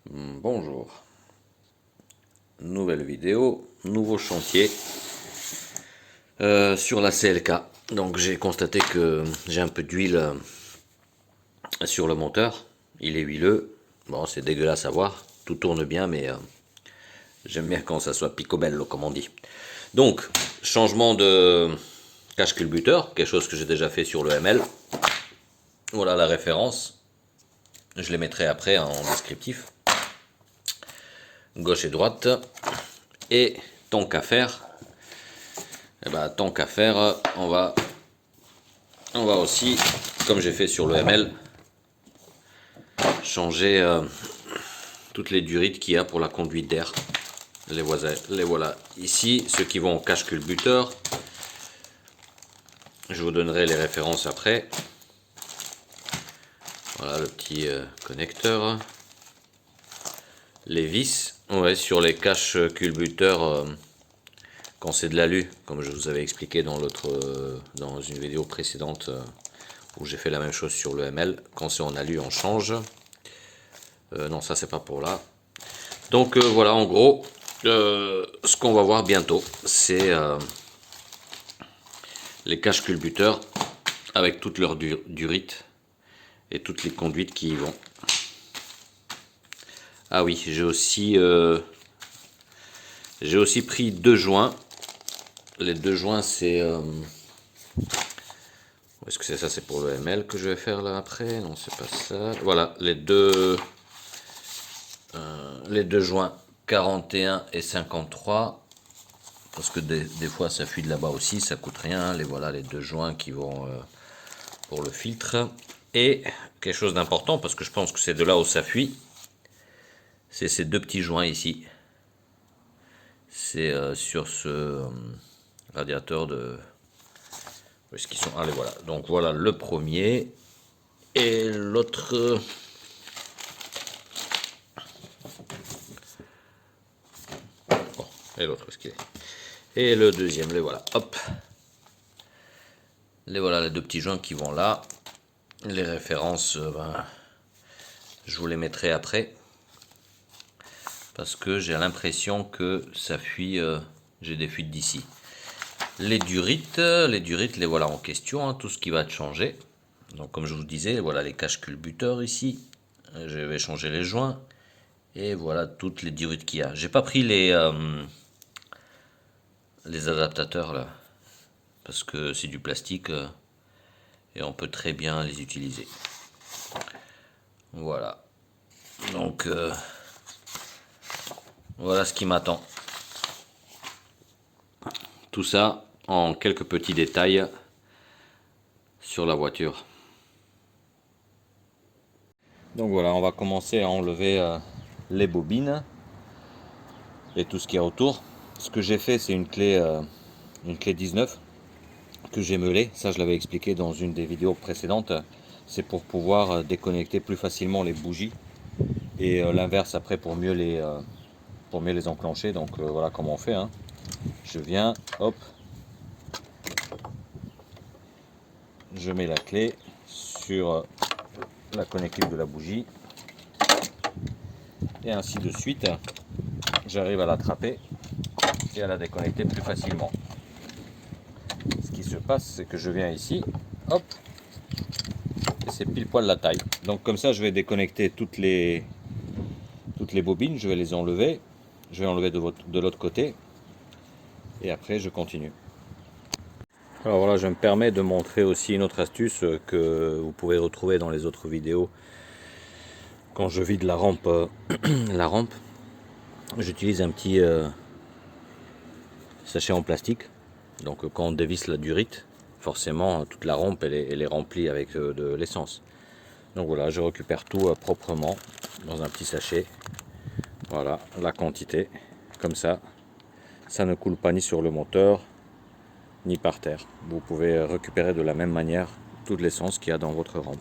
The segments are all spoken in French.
Bonjour, nouvelle vidéo, nouveau chantier sur la CLK. Donc j'ai constaté que j'ai un peu d'huile sur le moteur, il est huileux, bon c'est dégueulasse à voir, tout tourne bien mais j'aime bien quand ça soit picobello comme on dit. Donc changement de cache culbuteur, quelque chose que j'ai déjà fait sur le ML, voilà la référence, je les mettrai après en descriptif. Gauche et droite, et tant qu'à faire, tant qu'à faire, on va aussi, comme j'ai fait sur le ML, changer toutes les durites qu'il y a pour la conduite d'air. Les voilà ici, ceux qui vont au cache culbuteur, je vous donnerai les références après. Voilà le petit connecteur. Les vis, ouais, sur les caches culbuteurs, quand c'est de l'alu, comme je vous avais expliqué dans dans une vidéo précédente où j'ai fait la même chose sur le ML. Quand c'est en alu, on change. Non, ça c'est pas pour là. Donc voilà, en gros, ce qu'on va voir bientôt, c'est les caches culbuteurs avec toutes leurs durites et toutes les conduites qui y vont. Ah oui, j'ai aussi pris deux joints. Les deux joints, c'est est-ce que c'est ça? C'est pour le ML que je vais faire là après? Non, c'est pas ça. Voilà, les deux joints 41 et 53. Parce que des fois ça fuit de là-bas aussi, ça coûte rien. Les voilà les deux joints qui vont pour le filtre. Et quelque chose d'important, parce que je pense que c'est de là où ça fuit, c'est ces deux petits joints ici. C'est sur ce radiateur de... Où est-ce qu'ils sont? Allez, voilà. Donc voilà le premier. Et l'autre... Bon, et l'autre, est-ce qu'il est? Et le deuxième, les voilà. Hop. Les voilà les deux petits joints qui vont là. Les références, je vous les mettrai après. Parce que j'ai l'impression que ça fuit, j'ai des fuites d'ici. Les durites, les voilà en question, hein, tout ce qui va changer. Donc comme je vous disais, voilà les caches culbuteurs ici. Je vais changer les joints. Et voilà toutes les durites qu'il y a. J'ai pas pris les adaptateurs là. Parce que c'est du plastique et on peut très bien les utiliser. Voilà. Donc voilà ce qui m'attend. Tout ça en quelques petits détails sur la voiture. Donc voilà, on va commencer à enlever les bobines et tout ce qu'il y a autour. Ce que j'ai fait, c'est une clé 19 que j'ai meulée. Ça, je l'avais expliqué dans une des vidéos précédentes. C'est pour pouvoir déconnecter plus facilement les bougies et l'inverse après pour mieux les enclencher. Donc voilà comment on fait, hein. Je viens, hop, je mets la clé sur la connectique de la bougie et ainsi de suite. J'arrive à l'attraper et à la déconnecter plus facilement. Ce qui se passe, c'est que je viens ici, hop, et c'est pile poil la taille. Donc comme ça, je vais déconnecter toutes les bobines, je vais les enlever, je vais enlever de l'autre côté, et après je continue. Alors voilà, je me permets de montrer aussi une autre astuce que vous pouvez retrouver dans les autres vidéos. Quand je vide la rampe, j'utilise un petit sachet en plastique. Donc quand on dévisse la durite, forcément toute la rampe elle est remplie avec de l'essence. Donc voilà, je récupère tout proprement dans un petit sachet. Voilà la quantité, comme ça ne coule pas ni sur le moteur ni par terre. Vous pouvez récupérer de la même manière toute l'essence qu'il y a dans votre rampe.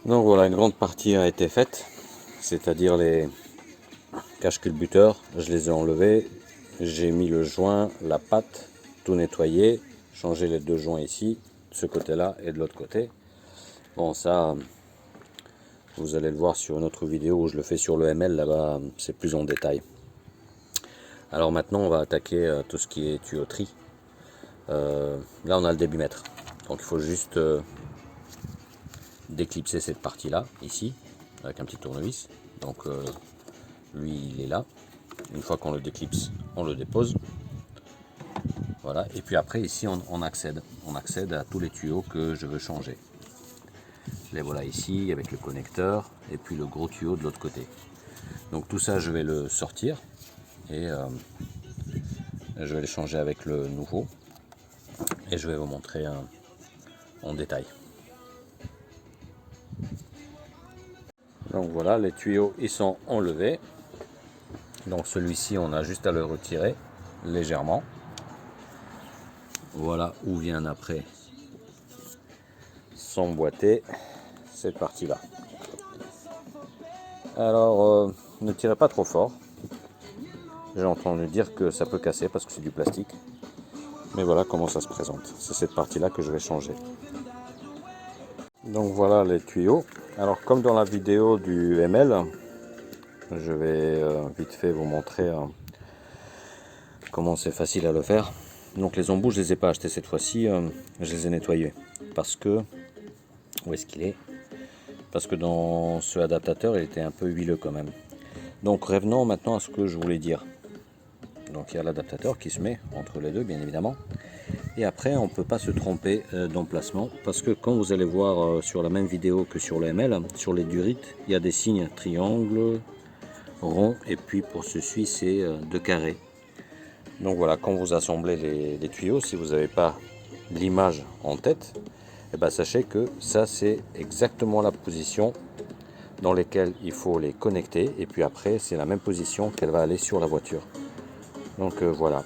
Donc voilà, une grande partie a été faite, c'est-à-dire les cache-culbuteurs, je les ai enlevés, j'ai mis le joint, la patte, tout nettoyé, changé les deux joints ici, de ce côté-là et de l'autre côté. Bon, ça, vous allez le voir sur une autre vidéo où je le fais sur le ML, là-bas c'est plus en détail. Alors maintenant on va attaquer tout ce qui est tuyauterie. Là on a le débitmètre, donc il faut juste déclipser cette partie-là, ici, avec un petit tournevis. Donc lui il est là. Une fois qu'on le déclipse, on le dépose. Voilà, et puis après ici on accède à tous les tuyaux que je veux changer. Les voilà ici avec le connecteur et puis le gros tuyau de l'autre côté. Donc tout ça je vais le sortir et je vais le changer avec le nouveau et je vais vous montrer en détail. Donc voilà, les tuyaux ils sont enlevés. Donc celui-ci on a juste à le retirer légèrement. Voilà où vient après s'emboîter cette partie là. Alors ne tirez pas trop fort. J'ai entendu dire que ça peut casser parce que c'est du plastique. Mais voilà comment ça se présente. C'est cette partie là que je vais changer. Donc voilà les tuyaux. Alors comme dans la vidéo du ML, je vais vite fait vous montrer comment c'est facile à le faire. Donc les embouts je les ai pas achetés cette fois-ci, je les ai nettoyés. Parce que, où est-ce qu'il est? Parce que dans ce adaptateur il était un peu huileux quand même. Donc revenons maintenant à ce que je voulais dire. Donc il y a l'adaptateur qui se met entre les deux bien évidemment. Et après on ne peut pas se tromper d'emplacement parce que quand vous allez voir sur la même vidéo que sur le ML, sur les durites, il y a des signes triangle, rond et puis pour ceci c'est de carré. Donc voilà, quand vous assemblez les tuyaux, si vous n'avez pas l'image en tête, et ben sachez que ça c'est exactement la position dans laquelle il faut les connecter et puis après c'est la même position qu'elle va aller sur la voiture. Donc voilà,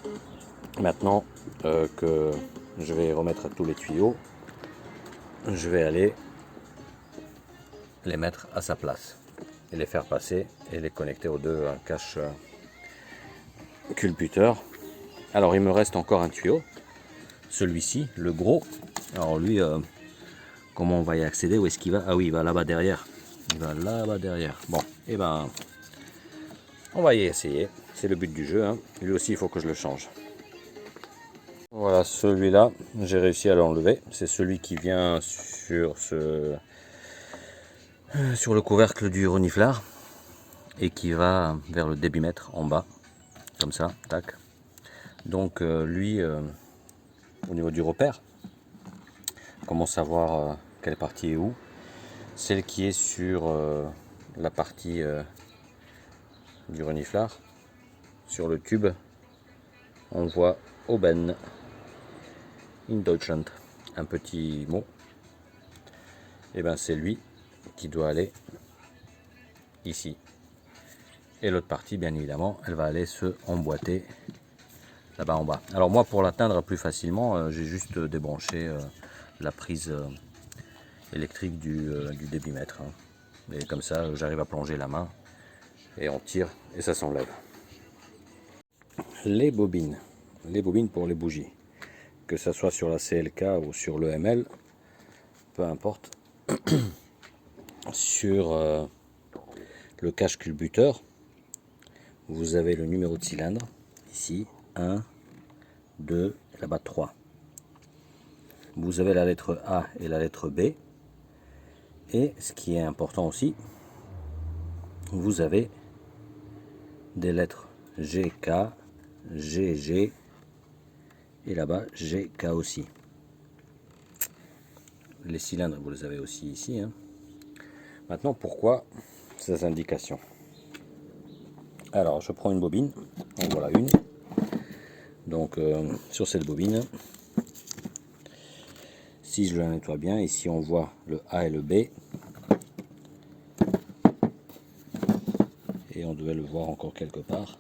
maintenant que je vais remettre tous les tuyaux, je vais aller les mettre à sa place et les faire passer et les connecter aux deux cache culbuteurs. Alors il me reste encore un tuyau, celui-ci, le gros. Alors lui, comment on va y accéder? Où est-ce qu'il va? Ah oui, il va là-bas derrière. Il va là-bas derrière. Bon, et ben on va y essayer. C'est le but du jeu, hein. Lui aussi il faut que je le change. Voilà, celui-là, j'ai réussi à l'enlever. C'est celui qui vient sur le couvercle du reniflard et qui va vers le débitmètre en bas, comme ça, tac. Donc lui, au niveau du repère, comment savoir quelle partie est où? Celle qui est sur la partie du reniflard, sur le tube, on voit Oben in Deutschland, un petit mot. Et ben c'est lui qui doit aller ici. Et l'autre partie, bien évidemment, elle va aller se emboîter là-bas en bas. Alors moi, pour l'atteindre plus facilement, j'ai juste débranché la prise électrique du débitmètre. Hein. Et comme ça, j'arrive à plonger la main et on tire et ça s'enlève. Les bobines pour les bougies, que ce soit sur la CLK ou sur le ML, peu importe. Sur le cache culbuteur, vous avez le numéro de cylindre, ici, 1, 2, là-bas 3. Vous avez la lettre A et la lettre B. Et ce qui est important aussi, vous avez des lettres GK, GG et là-bas GK aussi. Les cylindres, vous les avez aussi ici. Hein. Maintenant, pourquoi ces indications? Alors, je prends une bobine, en voilà une. Donc, sur cette bobine, si je la nettoie bien, ici on voit le A et le B. Et on devait le voir encore quelque part.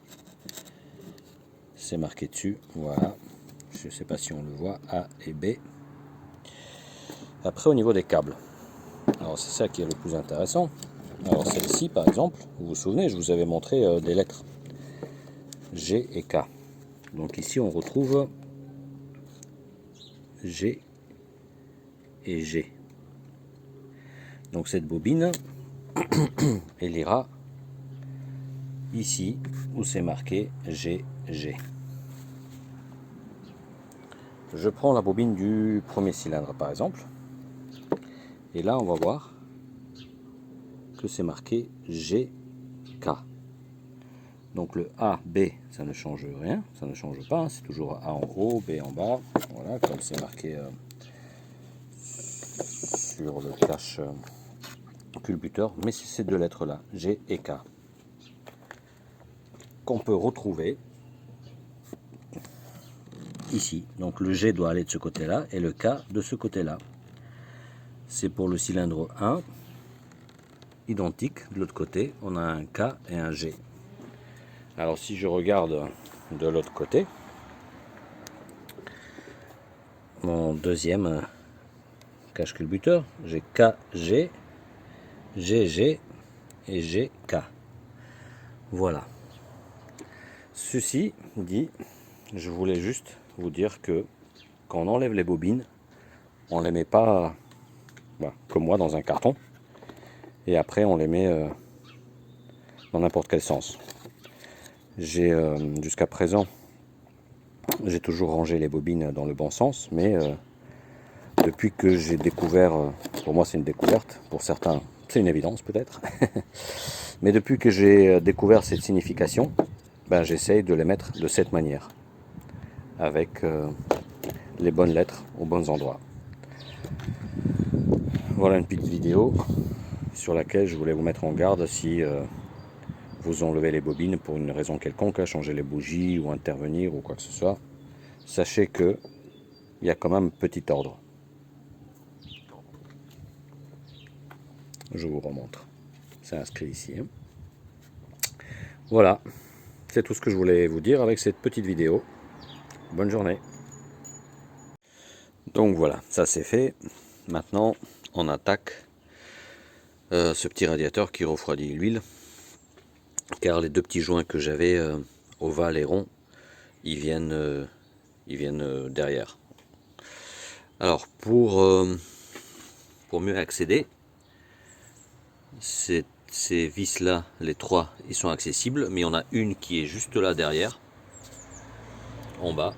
C'est marqué dessus, voilà. Je ne sais pas si on le voit, A et B. Après, au niveau des câbles. Alors c'est ça qui est le plus intéressant. Alors celle-ci par exemple, vous vous souvenez, je vous avais montré des lettres G et K. Donc ici on retrouve G et G. Donc cette bobine, elle ira ici où c'est marqué GG. Je prends la bobine du premier cylindre par exemple, et là on va voir que c'est marqué GK. Donc le A, B, ça ne change rien, ça ne change pas, c'est toujours A en haut, B en bas, voilà, comme c'est marqué sur le cache culbuteur, mais c'est ces deux lettres là, G et K, qu'on peut retrouver ici. Donc le G doit aller de ce côté-là et le K de ce côté-là. C'est pour le cylindre 1, identique, de l'autre côté, on a un K et un G. Alors si je regarde de l'autre côté, mon deuxième cache culbuteur, j'ai KG, GG et GK. Voilà. Ceci dit, je voulais juste vous dire que quand on enlève les bobines, on les met pas comme moi dans un carton et après on les met dans n'importe quel sens. J'ai jusqu'à présent, j'ai toujours rangé les bobines dans le bon sens, mais depuis que j'ai découvert, pour moi c'est une découverte, pour certains c'est une évidence peut-être, mais depuis que j'ai découvert cette signification, ben, j'essaye de les mettre de cette manière, avec les bonnes lettres aux bons endroits. Voilà une petite vidéo sur laquelle je voulais vous mettre en garde si vous enlevez les bobines pour une raison quelconque, à changer les bougies ou intervenir ou quoi que ce soit. Sachez que il y a quand même un petit ordre. Je vous remontre. C'est inscrit ici. Hein. Voilà, c'est tout ce que je voulais vous dire avec cette petite vidéo. Bonne journée. Donc voilà, ça c'est fait. Maintenant, on attaque ce petit radiateur qui refroidit l'huile. Car les deux petits joints que j'avais, ovales et ronds, ils viennent derrière. Alors, pour mieux accéder, ces vis-là, les trois, ils sont accessibles, mais il y en a une qui est juste là derrière, en bas.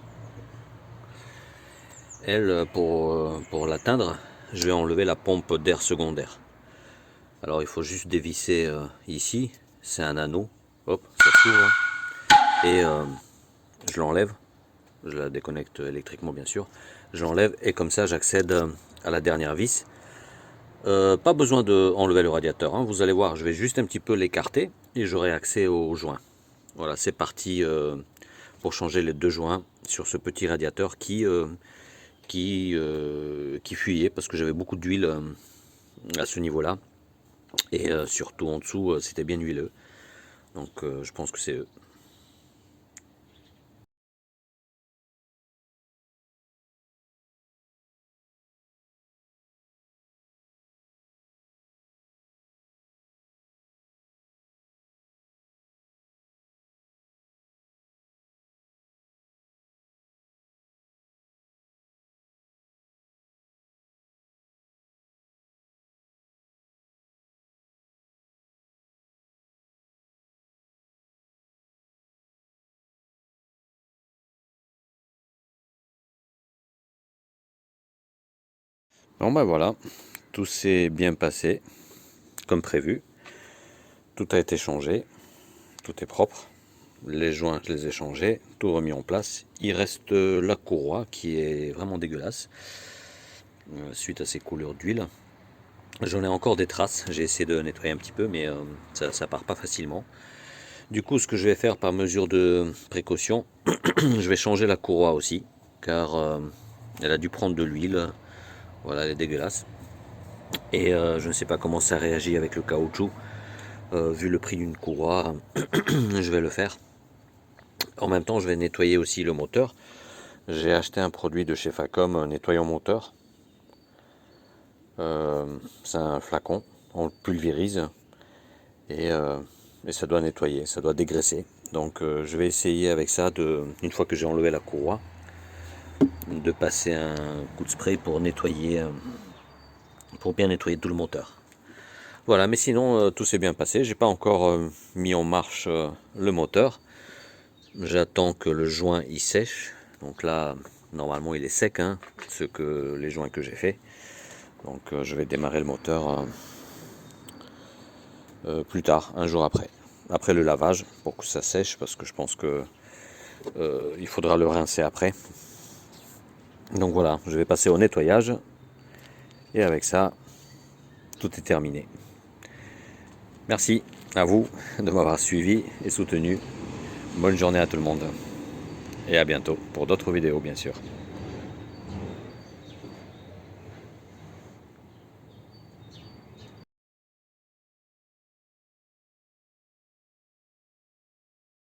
Elle, pour l'atteindre, je vais enlever la pompe d'air secondaire. Alors il faut juste dévisser ici, c'est un anneau, hop, ça s'ouvre, et je l'enlève, je la déconnecte électriquement bien sûr, je l'enlève et comme ça j'accède à la dernière vis. Pas besoin d'enlever le radiateur, hein. Vous allez voir, je vais juste un petit peu l'écarter et j'aurai accès aux joints. Voilà, c'est parti pour changer les deux joints sur ce petit radiateur qui fuyait parce que j'avais beaucoup d'huile à ce niveau-là. Et surtout en dessous, c'était bien huileux. Donc je pense que c'est eux. Bon ben voilà, tout s'est bien passé, comme prévu. Tout a été changé, tout est propre. Les joints, je les ai changés, tout remis en place. Il reste la courroie qui est vraiment dégueulasse, suite à ces couleurs d'huile. J'en ai encore des traces, j'ai essayé de nettoyer un petit peu, mais ça part pas facilement. Du coup, ce que je vais faire par mesure de précaution, je vais changer la courroie aussi, car elle a dû prendre de l'huile. Voilà, elle est dégueulasse. Et je ne sais pas comment ça réagit avec le caoutchouc. Vu le prix d'une courroie, je vais le faire. En même temps, je vais nettoyer aussi le moteur. J'ai acheté un produit de chez Facom, un nettoyant moteur. C'est un flacon, on le pulvérise et ça doit nettoyer, ça doit dégraisser. Donc je vais essayer avec ça, une fois que j'ai enlevé la courroie, de passer un coup de spray pour nettoyer, pour bien nettoyer tout le moteur. Voilà, mais sinon tout s'est bien passé. J'ai pas encore mis en marche le moteur. J'attends que le joint il sèche. Donc là, normalement il est sec, hein, les joints que j'ai fait. Donc je vais démarrer le moteur plus tard, un jour après le lavage, pour que ça sèche, parce que je pense que il faudra le rincer après. Donc voilà, je vais passer au nettoyage et avec ça, tout est terminé. Merci à vous de m'avoir suivi et soutenu. Bonne journée à tout le monde et à bientôt pour d'autres vidéos bien sûr.